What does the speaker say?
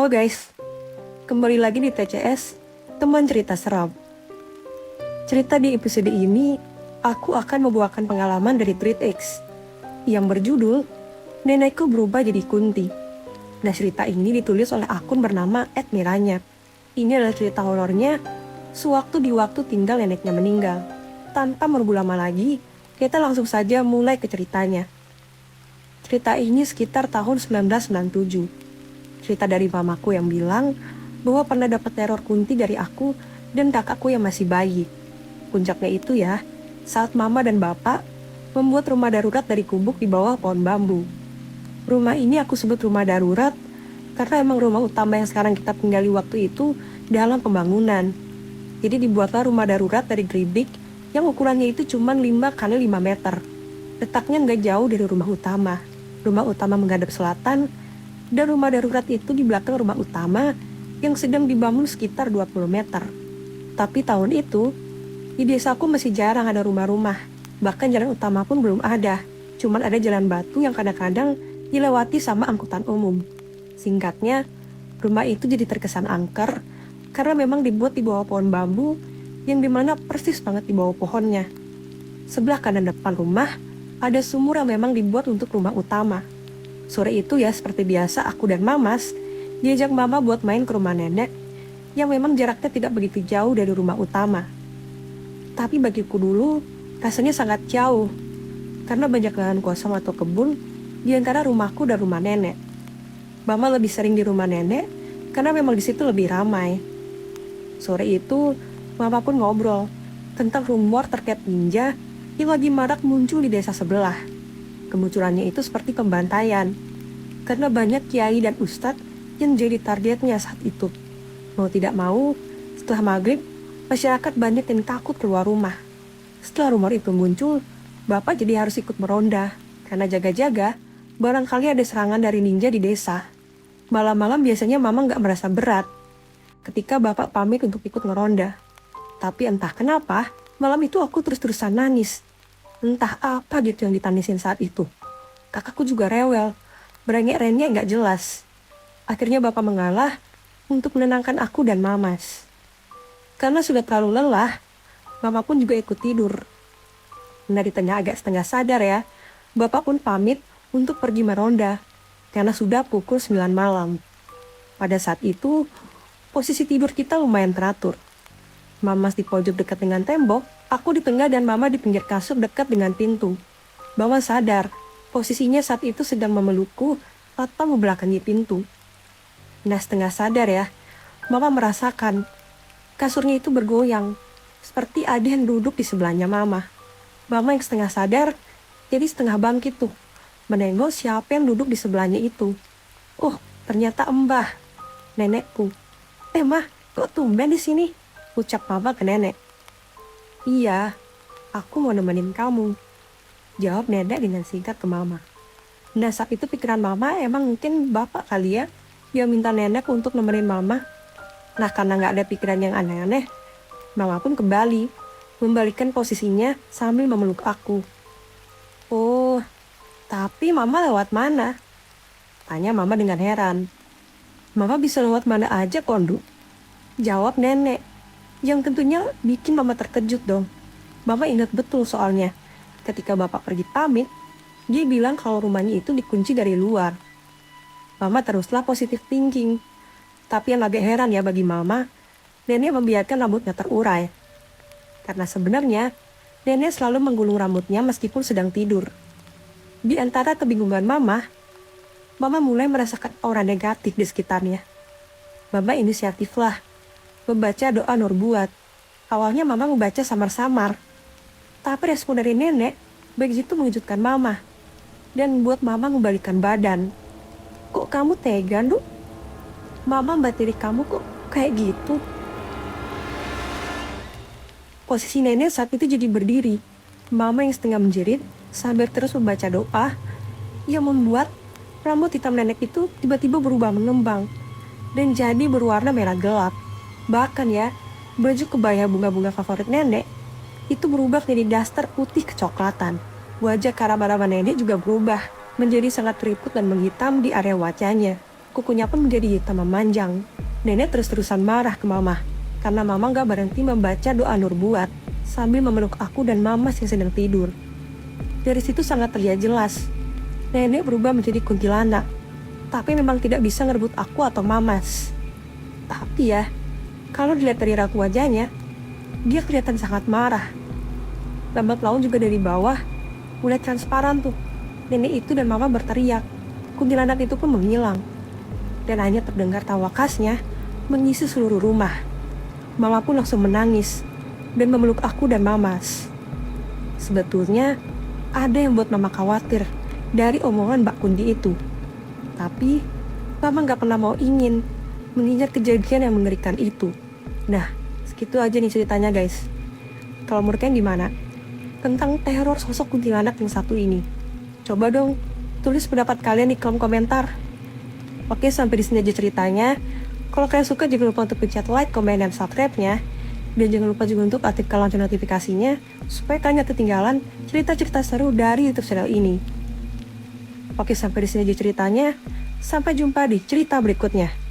Halo guys, kembali lagi di TCS, teman cerita seram. Cerita di episode ini, aku akan membawakan pengalaman dari Tweet X yang berjudul Nenekku Berubah Jadi Kunti. Nah, cerita ini ditulis oleh akun bernama @miranya. Ini adalah cerita horornya sewaktu di waktu tinggal neneknya meninggal. Tanpa menunggu lama lagi, kita langsung saja mulai ke ceritanya. Cerita ini sekitar tahun 1997. Cerita dari mamaku yang bilang bahwa pernah dapat teror kunti dari aku dan kakakku yang masih bayi. Puncaknya itu ya, saat mama dan bapak membuat rumah darurat dari gubuk di bawah pohon bambu. Rumah ini aku sebut rumah darurat karena emang rumah utama yang sekarang kita tinggali waktu itu dalam pembangunan. Jadi dibuatlah rumah darurat dari geribik yang ukurannya itu cuma 5 kali 5 meter. Letaknya nggak jauh dari rumah utama. Rumah utama menghadap selatan, dan rumah darurat itu di belakang rumah utama yang sedang dibangun sekitar 20 meter. Tapi tahun itu, di desaku masih jarang ada rumah-rumah. Bahkan jalan utama pun belum ada. Cuman ada jalan batu yang kadang-kadang dilewati sama angkutan umum. Singkatnya, rumah itu jadi terkesan angker karena memang dibuat di bawah pohon bambu yang dimana persis banget di bawah pohonnya. Sebelah kanan depan rumah, ada sumur yang memang dibuat untuk rumah utama. Sore itu ya seperti biasa aku dan Mamas diajak mama buat main ke rumah nenek yang memang jaraknya tidak begitu jauh dari rumah utama. Tapi bagiku dulu rasanya sangat jauh karena banyak lahan kosong atau kebun di antara rumahku dan rumah nenek. Mama lebih sering di rumah nenek karena memang di situ lebih ramai. Sore itu mama pun ngobrol tentang rumor terkait ninja yang lagi marak muncul di desa sebelah. Kemunculannya itu seperti pembantaian, karena banyak kiai dan ustadz yang jadi targetnya saat itu. Mau tidak mau, setelah maghrib, masyarakat banyak yang takut keluar rumah. Setelah rumor itu muncul, bapak jadi harus ikut meronda, karena jaga-jaga, barangkali ada serangan dari ninja di desa. Malam-malam biasanya mama nggak merasa berat, ketika bapak pamit untuk ikut ngeronda. Tapi entah kenapa, malam itu aku terus-terusan nangis. Entah apa gitu yang ditangisin saat itu. Kakakku juga rewel, berengek-rengek gak jelas. Akhirnya bapak mengalah untuk menenangkan aku dan Mamas. Karena sudah terlalu lelah, mama pun juga ikut tidur. Nah, di tengah agak setengah sadar ya, bapak pun pamit untuk pergi meronda, karena sudah pukul 9 malam. Pada saat itu, posisi tidur kita lumayan teratur. Mamas di pojok dekat dengan tembok, aku di tengah dan mama di pinggir kasur dekat dengan pintu. Mama sadar, posisinya saat itu sedang memelukku atau membelakangi pintu. Nah, setengah sadar ya, mama merasakan kasurnya itu bergoyang, seperti ada yang duduk di sebelahnya mama. Mama yang setengah sadar, jadi setengah bangkit tuh, menengok siapa yang duduk di sebelahnya itu. Oh, ternyata Mbah, nenekku. Mah, kok tumben di sini? Ucap mama ke nenek. Iya, aku mau nemenin kamu, jawab nenek dengan singkat ke mama. Nah, saat itu pikiran mama emang mungkin bapak kali ya, dia minta nenek untuk nemenin mama. Nah, karena gak ada pikiran yang aneh-aneh, mama pun kembali, membalikkan posisinya sambil memeluk aku. Oh, tapi mama lewat mana? Tanya mama dengan heran. Mama bisa lewat mana aja, Kondu? Jawab nenek. Yang tentunya bikin mama terkejut dong. Mama ingat betul soalnya, ketika bapak pergi pamit, dia bilang kalau rumahnya itu dikunci dari luar. Mama teruslah positive thinking. Tapi yang agak heran ya bagi mama, nenek membiarkan rambutnya terurai. Karena sebenarnya, nenek selalu menggulung rambutnya meskipun sedang tidur. Di antara kebingungan mama mulai merasakan aura negatif di sekitarnya. Mama inisiatiflah membaca doa Nurbuat. Awalnya mama membaca samar-samar. Tapi respon dari nenek begitu mengejutkan mama. Dan membuat mama membalikkan badan. Kok kamu tega, Nduk? Mama mbak diri kamu kok kayak gitu? Posisi nenek saat itu jadi berdiri. Mama yang setengah menjerit sambil terus membaca doa yang membuat rambut hitam nenek itu tiba-tiba berubah mengembang. Dan jadi berwarna merah gelap. Bahkan ya, baju kebaya bunga-bunga favorit nenek itu berubah menjadi daster putih kecoklatan. Wajah kara-marah nenek juga berubah menjadi sangat keriput dan menghitam di area wajahnya. Kukunya pun menjadi hitam memanjang. Nenek terus-terusan marah ke mama, karena mama gak berhenti membaca doa Nurbuat sambil memeluk aku dan Mamas yang sedang tidur. Dari situ sangat terlihat jelas, nenek berubah menjadi kuntilanak, tapi memang tidak bisa ngerebut aku atau Mamas. Tapi ya, kalau dilihat dari raut wajahnya, dia kelihatan sangat marah. Lambat laun juga dari bawah, mulai transparan tuh. Nenek itu dan Mama berteriak. Kuntilanak itu pun menghilang. Dan hanya terdengar tawa khasnya mengisi seluruh rumah. Mama pun langsung menangis dan memeluk aku dan Mamas. Sebetulnya, ada yang buat Mama khawatir dari omongan Mbak Kundi itu. Tapi, Mama gak pernah mau ingin mengingat kejadian yang mengerikan itu. Nah, segitu aja nih ceritanya guys. Kalau menurut kalian gimana tentang teror sosok kuntilanak yang satu ini? Coba dong tulis pendapat kalian di kolom komentar. Oke, sampai di sini aja ceritanya. Kalau kalian suka jangan lupa untuk pencet like, komen, dan subscribe-nya. Dan jangan lupa juga untuk aktifkan lonceng notifikasinya supaya kalian gak ketinggalan cerita-cerita seru dari YouTube channel ini. Oke, sampai di sini aja ceritanya. Sampai jumpa di cerita berikutnya.